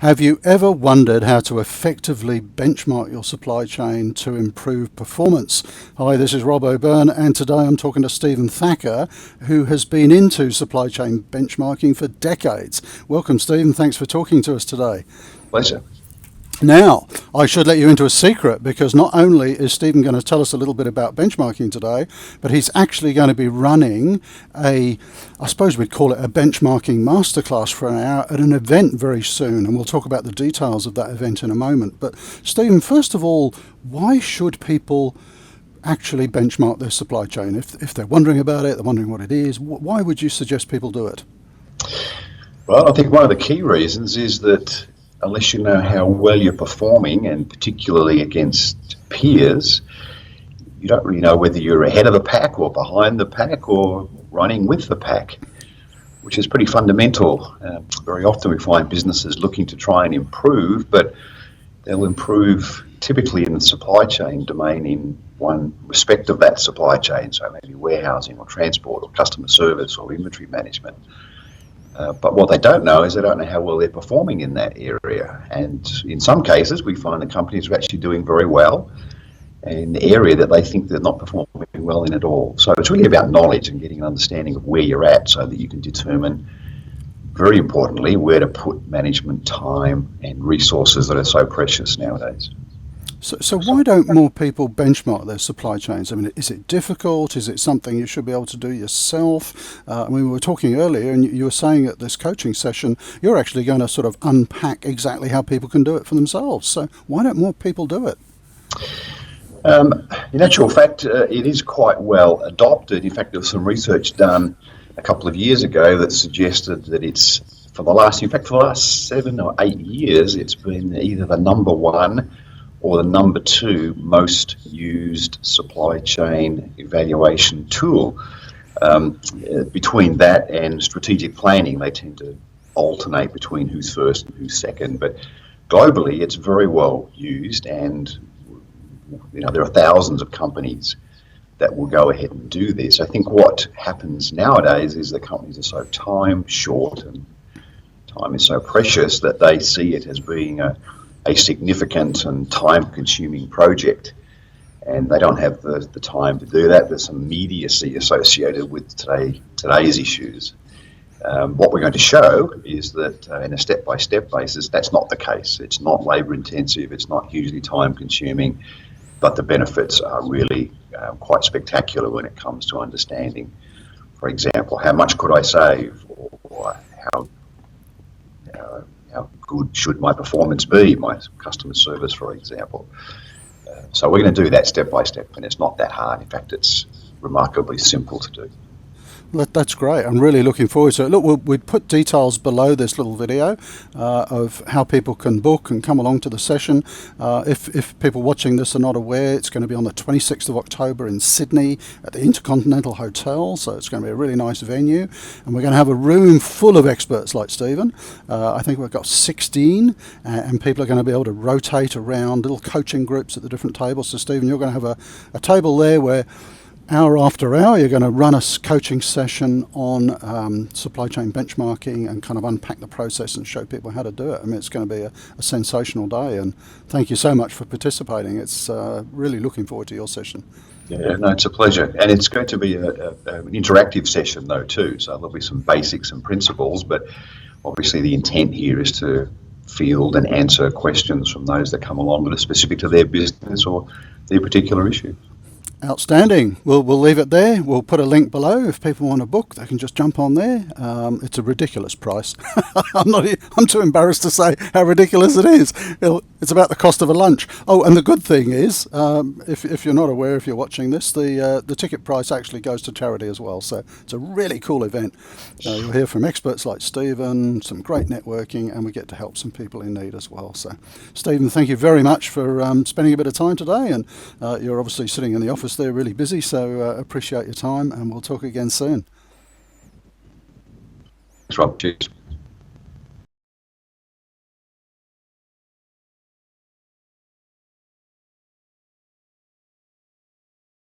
Have you ever wondered how to effectively benchmark your supply chain to improve performance? Hi, this is Rob O'Byrne, and today I'm talking to Stephen Thacker, who has been into supply chain benchmarking for decades. Welcome, Stephen. Thanks for talking to us today. Pleasure. Now, I should let you into a secret, because not only is Stephen going to tell us a little bit about benchmarking today, but he's actually going to be running I suppose we'd call it a benchmarking masterclass for an hour at an event very soon, and we'll talk about the details of that event in a moment. But Stephen, first of all, why should people actually benchmark their supply chain? If they're wondering about it, they're wondering what it is, why would you suggest people do it? Well, I think one of the key reasons is that unless you know how well you're performing, and particularly against peers, you don't really know whether you're ahead of the pack or behind the pack or running with the pack, which is pretty fundamental. Very often we find businesses looking to try and improve, but they'll improve typically in the supply chain domain in one respect of that supply chain, so maybe warehousing or transport or customer service or inventory management. But what they don't know is they don't know how well they're performing in that area. And in some cases, we find that companies are actually doing very well in the area that they think they're not performing well in at all. So it's really about knowledge and getting an understanding of where you're at so that you can determine, very importantly, where to put management time and resources that are so precious nowadays. So why don't more people benchmark their supply chains? I mean, is it difficult? Is it something you should be able to do yourself? We were talking earlier, and you were saying at this coaching session, you're actually going to sort of unpack exactly how people can do it for themselves. So why don't more people do it? In actual fact, it is quite well adopted. In fact, there was some research done a couple of years ago that suggested that for the last 7 or 8 years, it's been either the number one or the number two most used supply chain evaluation tool. Between that and strategic planning, they tend to alternate between who's first and who's second. But globally, it's very well used, and there are thousands of companies that will go ahead and do this. I think what happens nowadays is the companies are so time short and time is so precious that they see it as being a significant and time-consuming project, and they don't have the time to do that. There's some immediacy associated with today's issues. What we're going to show is that in a step-by-step basis, that's not the case. It's not labour-intensive, it's not hugely time-consuming, but the benefits are really quite spectacular when it comes to understanding, for example, how much could I save, or how good should my performance be, my customer service, for example. So we're going to do that step by step, and it's not that hard. In fact, it's remarkably simple to do. That's great. I'm really looking forward to it. Look, we'll put details below this little video of how people can book and come along to the session. If people watching this are not aware, it's going to be on the 26th of October in Sydney at the Intercontinental Hotel, so it's going to be a really nice venue. And we're going to have a room full of experts like Stephen. I think we've got 16, and people are going to be able to rotate around, little coaching groups at the different tables. So Stephen, you're going to have a table there where hour after hour, you're going to run a coaching session on supply chain benchmarking and kind of unpack the process and show people how to do it. I mean, it's going to be a sensational day, and thank you so much for participating. It's really looking forward to your session. Yeah, no, it's a pleasure. And it's going to be an interactive session, though, too. So there'll be some basics and principles, but obviously the intent here is to field and answer questions from those that come along that are specific to their business or their particular issue. Outstanding. We'll leave it there. We'll put a link below. If people want a book, they can just jump on there. It's a ridiculous price. I'm too embarrassed to say how ridiculous it is. It's about the cost of a lunch. Oh, and the good thing is, if you're not aware, if you're watching this, the ticket price actually goes to charity as well. So it's a really cool event. You'll hear from experts like Stephen, some great networking, and we get to help some people in need as well. So, Stephen, thank you very much for spending a bit of time today. And you're obviously sitting in the office there, really busy, so appreciate your time, and we'll talk again soon. Thanks, Rob. Cheers.